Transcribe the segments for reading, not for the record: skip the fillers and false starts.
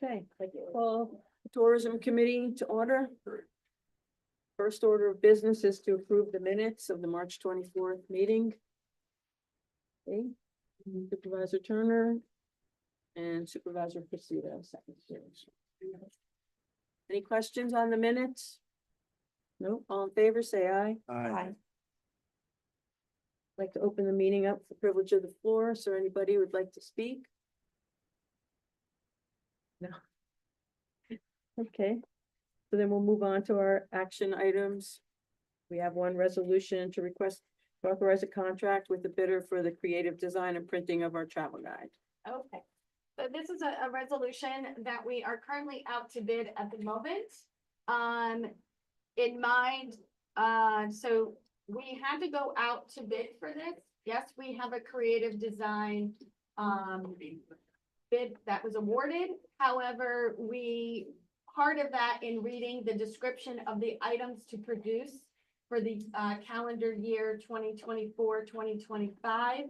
Okay, like call the Tourism Committee to order. First order of business is to approve the minutes of the March 24th meeting. Okay, Supervisor Turner and Supervisor Pacito, second. Any questions on the minutes? No, all in favor, say aye. Aye. Like to open the meeting up for privilege of the floor, so anybody would like to speak? No. Okay, so then we'll move on to our action items. We have one resolution to request to authorize a contract with the bidder for the creative design and printing of our travel guide. Okay, so this is a resolution that we are currently out to bid at the moment. In mind, so we had to go out to bid for this. Yes, we have a creative design bid that was awarded. However, part of that in reading the description of the items to produce for the calendar year 2024-2025,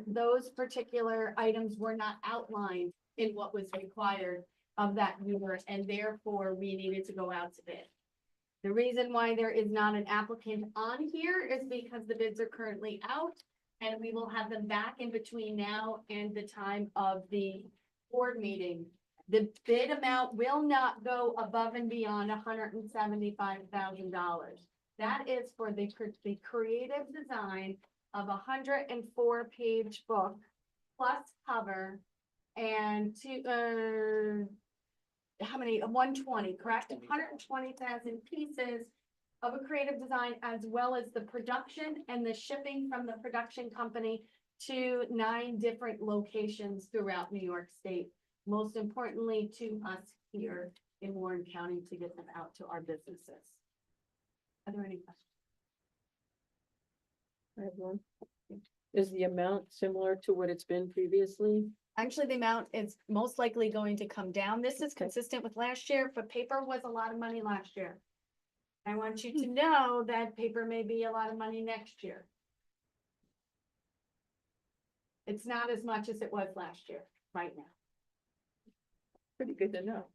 those particular items were not outlined in what was required of that year, and therefore we needed to go out to bid. The reason why there is not an applicant on here is because the bids are currently out, and we will have them back in between now and the time of the board meeting. The bid amount will not go above and beyond $175,000. That is for the creative design of 104-page book plus cover and 120, correct? 120,000 pieces of a creative design, as well as the production and the shipping from the production company to 9 different locations throughout New York State. Most importantly to us here in Warren County to get them out to our businesses. Are there any questions? I have one. Is the amount similar to what it's been previously? Actually, the amount is most likely going to come down. This is consistent with last year, but paper was a lot of money last year. I want you to know that paper may be a lot of money next year. It's not as much as it was last year, right now. Pretty good to know.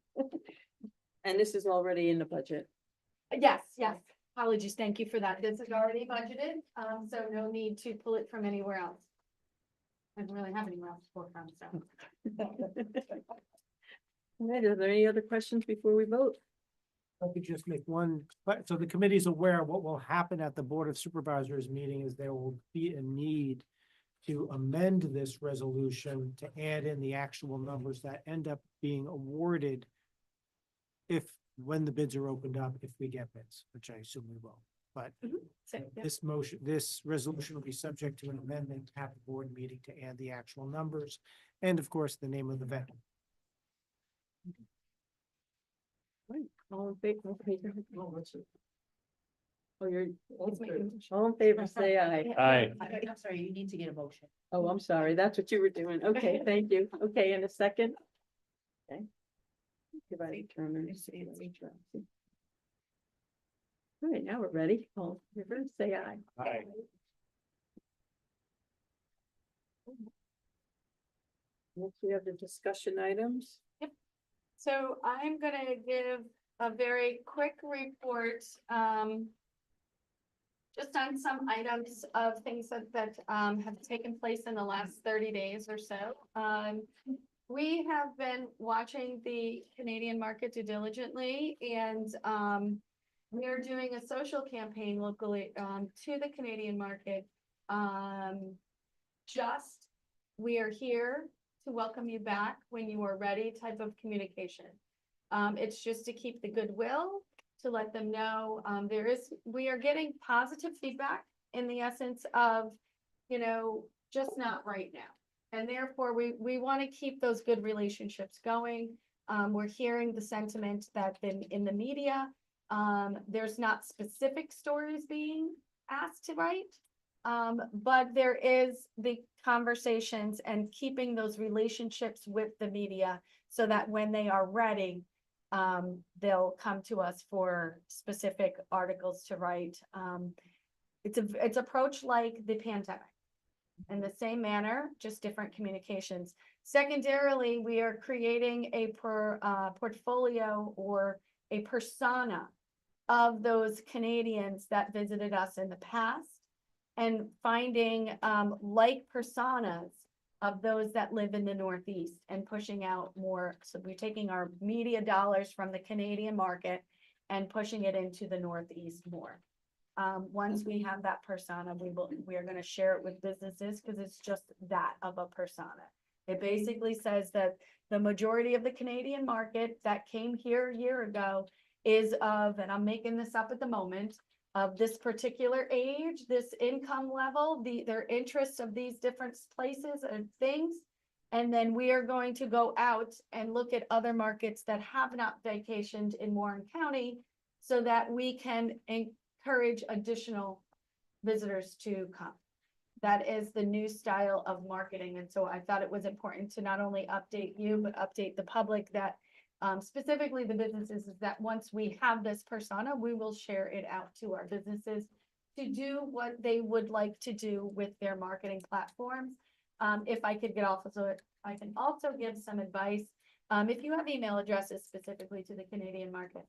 And this is already in the budget. Yes, yes. Apologies. Thank you for that. This is already budgeted, so no need to pull it from anywhere else. I don't really have anywhere else to pull it from, so. All right, are there any other questions before we vote? Let me just make one, so the committee's aware of what will happen at the Board of Supervisors meeting is there will be a need to amend this resolution to add in the actual numbers that end up being awarded when the bids are opened up, if we get bids, which I assume we will. But So, yeah. this resolution will be subject to an amendment at the board meeting to add the actual numbers and of course, the name of the vendor. Right, all in favor? Oh, you're, Let's make a motion. all in favor, say aye. Aye. I'm sorry, you need to get a motion. Oh, I'm sorry, that's what you were doing. Okay, thank you. Okay, in a second. Okay. Supervisor Turner. All right, now we're ready. All in favor, say aye. Aye. Next, we have the discussion items. So I'm gonna give a very quick report, just on some items of things that have taken place in the last 30 days or so. We have been watching the Canadian market diligently, and we are doing a social campaign locally to the Canadian market. We are here to welcome you back when you are ready type of communication. It's just to keep the goodwill, to let them know we are getting positive feedback in the essence of, just not right now. And therefore we want to keep those good relationships going. We're hearing the sentiment that in the media, there's not specific stories being asked to write. But there is the conversations and keeping those relationships with the media so that when they are ready, they'll come to us for specific articles to write. It's approached like the pandemic in the same manner, just different communications. Secondarily, we are creating a portfolio or a persona of those Canadians that visited us in the past and finding like personas of those that live in the Northeast and pushing out more. So we're taking our media dollars from the Canadian market and pushing it into the Northeast more. Once we have that persona, we are gonna share it with businesses because it's just that of a persona. It basically says that the majority of the Canadian market that came here a year ago is of, and I'm making this up at the moment, of this particular age, this income level, their interests of these different places and things. And then we are going to go out and look at other markets that have not vacationed in Warren County so that we can encourage additional visitors to come. That is the new style of marketing. And so I thought it was important to not only update you, but update the public that specifically the businesses, is that once we have this persona, we will share it out to our businesses to do what they would like to do with their marketing platforms. If I could get off, so I can also give some advice. If you have email addresses specifically to the Canadian market,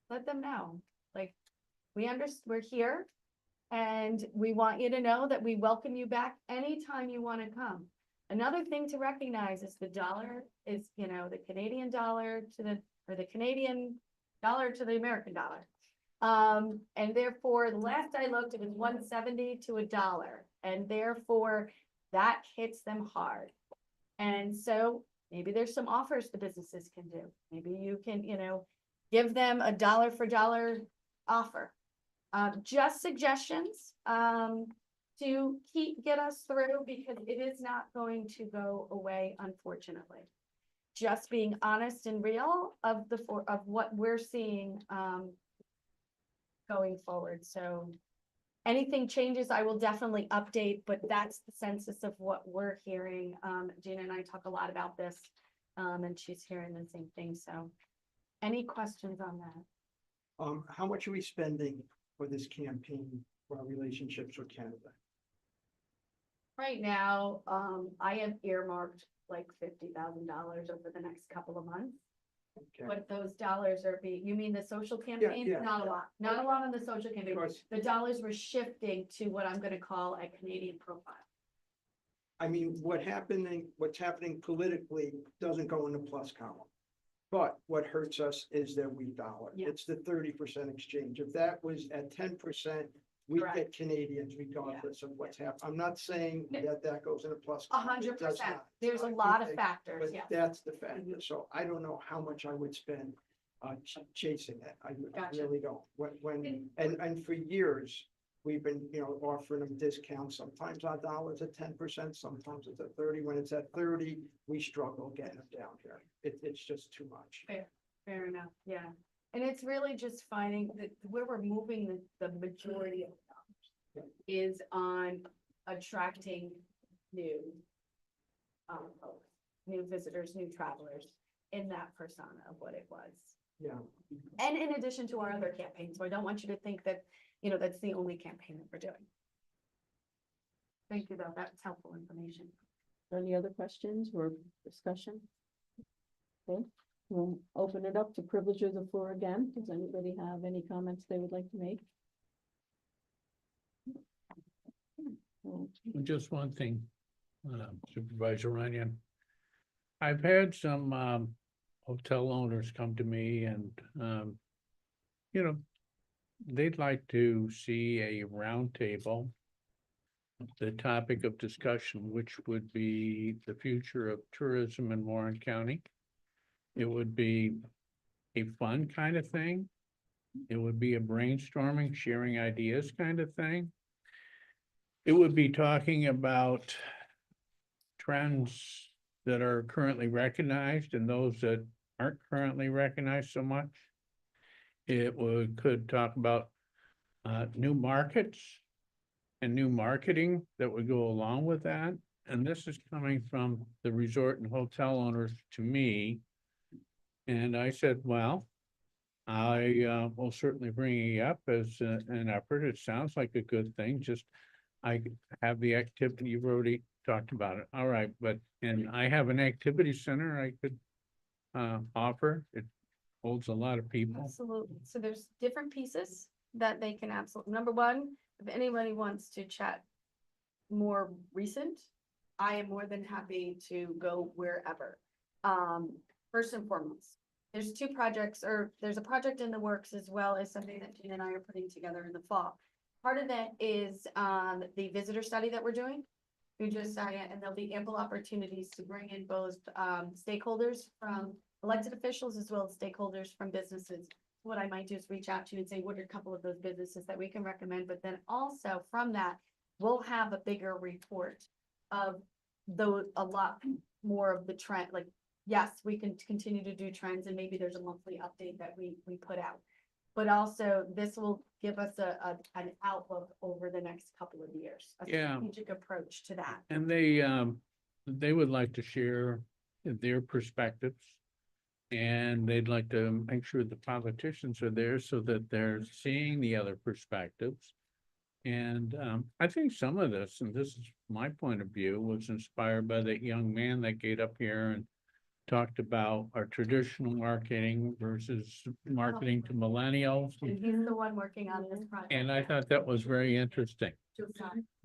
let them know. Like, we're here and we want you to know that we welcome you back anytime you want to come. Another thing to recognize is the dollar is, the Canadian dollar or the Canadian dollar to the American dollar. And therefore, the last I looked, it was 170 to $1. And therefore, that hits them hard. And so maybe there's some offers the businesses can do. Maybe you can, give them a dollar for dollar offer. Just suggestions to get us through, because it is not going to go away, unfortunately. Just being honest and real of what we're seeing going forward. So anything changes, I will definitely update, but that's the census of what we're hearing. Gina and I talk a lot about this, and she's hearing the same thing. So any questions on that? How much are we spending for this campaign for our relationships with Canada? Right now, I have earmarked like $50,000 over the next couple of months. Okay. But those dollars are you mean the social campaign? yeah. Not a lot, not a lot on the social campaign. Because, The dollars were shifting to what I'm gonna call a Canadian profile. I mean, what's happening politically doesn't go in the plus column. But what hurts us is that we dollar. Yeah. It's the 30% exchange. If that was at 10%, we Correct. get Canadians regardless of what's happening. I'm not saying No. that goes in a plus. column. It does 100%. not. There's a I lot of think- factors, But yeah. that's the factor. So I don't know how much I would spend chasing it. I Gotcha. really don't. And for years, we've been, offering them discounts. Sometimes our dollar's at 10%, sometimes it's at 30. When it's at 30, we struggle getting them down here. It's just too much. Fair enough, yeah. And it's really just finding that where we're moving the majority of dollars is on attracting new folks, new visitors, new travelers in that persona of what it was. Yeah. And in addition to our other campaigns, so I don't want you to think that, that's the only campaign that we're doing. Thank you, though. That's helpful information. Any other questions or discussion? Okay, we'll open it up to privilege of the floor again. Does anybody have any comments they would like to make? Just one thing, Supervisor Runyon. I've had some hotel owners come to me and, they'd like to see a roundtable. The topic of discussion, which would be the future of tourism in Warren County. It would be a fun kind of thing. It would be a brainstorming, sharing ideas kind of thing. It would be talking about trends that are currently recognized and those that aren't currently recognized so much. Could talk about new markets and new marketing that would go along with that. And this is coming from the resort and hotel owners to me. And I said, well, I will certainly bring it up as an effort. It sounds like a good thing. Just I have the activity you've already talked about it. All right, but, and I have an activity center I could offer. It holds a lot of people. Absolutely. So there's different pieces that they can absolutely, number one, if anybody wants to chat more recent, I am more than happy to go wherever. First and foremost, there's two projects, or there's a project in the works as well as something that Gina and I are putting together in the fall. Part of that is the visitor study that we're doing. We just, and there'll be ample opportunities to bring in both stakeholders from elected officials as well as stakeholders from businesses. What I might do is reach out to you and say, what are a couple of those businesses that we can recommend? But then also from that, we'll have a bigger report of a lot more of the trend, like, yes, we can continue to do trends and maybe there's a monthly update that we put out. But also this will give us an outlook over the next couple of years, a Yeah. strategic approach to that. And they would like to share their perspectives. And they'd like to make sure the politicians are there so that they're seeing the other perspectives. And I think some of this, and this is my point of view, was inspired by that young man that got up here and talked about our traditional marketing versus marketing to millennials. And he's the one working on this project. And I thought that was very interesting.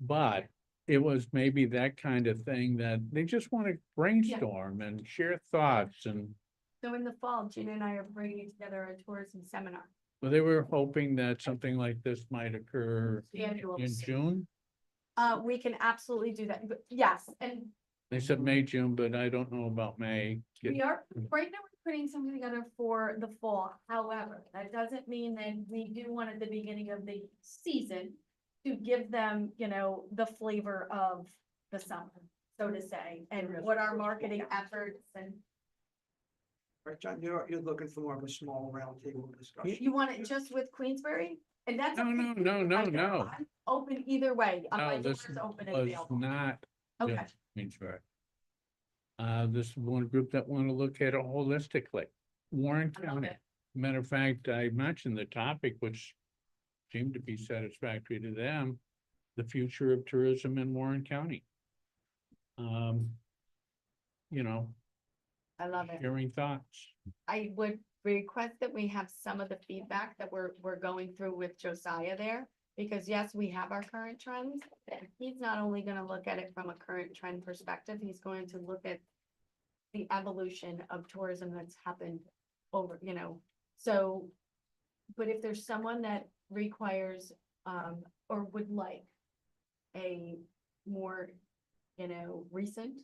But it was maybe that kind of thing that they just want to brainstorm and share thoughts. And So in the fall, Gina and I are bringing together a tourism seminar. well, they were hoping that something like this might occur Annual. in June. We can absolutely do that, but yes, and They said May, June, but I don't know about May. we are, right now, we're putting something together for the fall. However, that doesn't mean that we do want at the beginning of the season to give them, the flavor of the summer, so to say, and what our marketing efforts and Right, John, you're looking for more of a small roundtable discussion. you want it just with Queensberry? And that's. No, no, no, no, no. I'm open either way. My No, this door's open and was available. not Okay, just Queensborough. This is one group that want to look at it holistically. Warren I love County. it. Matter of fact, I mentioned the topic, which seemed to be satisfactory to them, the future of tourism in Warren County. You know, I love it. sharing thoughts. I would request that we have some of the feedback that we're going through with Josiah there. Because yes, we have our current trends. He's not only gonna look at it from a current trend perspective, he's going to look at the evolution of tourism that's happened over, so. But if there's someone that requires, or would like a more, recent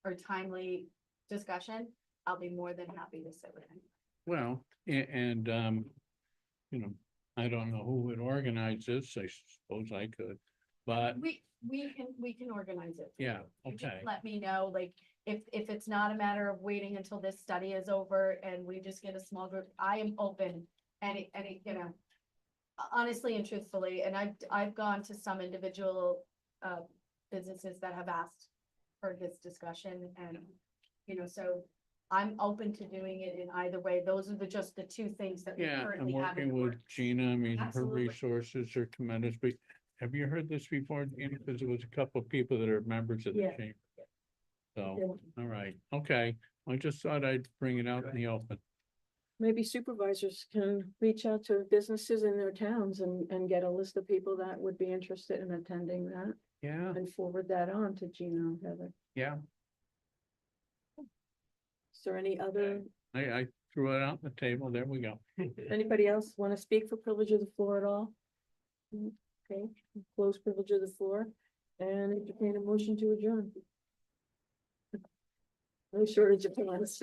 or timely discussion, I'll be more than happy to sit with him. Well, you know, I don't know who would organize this. I suppose I could, but We can organize it. for yeah, you. You just okay. Let me know, like, if it's not a matter of waiting until this study is over and we just get a small group, I am open. Any, honestly and truthfully, and I've gone to some individual, businesses that have asked for this discussion and, so I'm open to doing it in either way. Those are just the two things that we Yeah, I'm currently have. in working the with works. Gina. I mean, her Absolutely. resources are tremendous, but have you heard this before, Gina? Because there was a couple of people that are members of the Yeah. chamber. So, all right, okay. I just thought I'd bring it out in the open. Maybe supervisors can reach out to businesses in their towns and get a list of people that would be interested in attending that Yeah, and forward that on to Gina and Heather. yeah. Is there any other, I threw it out on the table. There we go. anybody else want to speak for privilege of the floor at all? Okay, close privilege of the floor and entertain a motion to adjourn. No shortage of hands.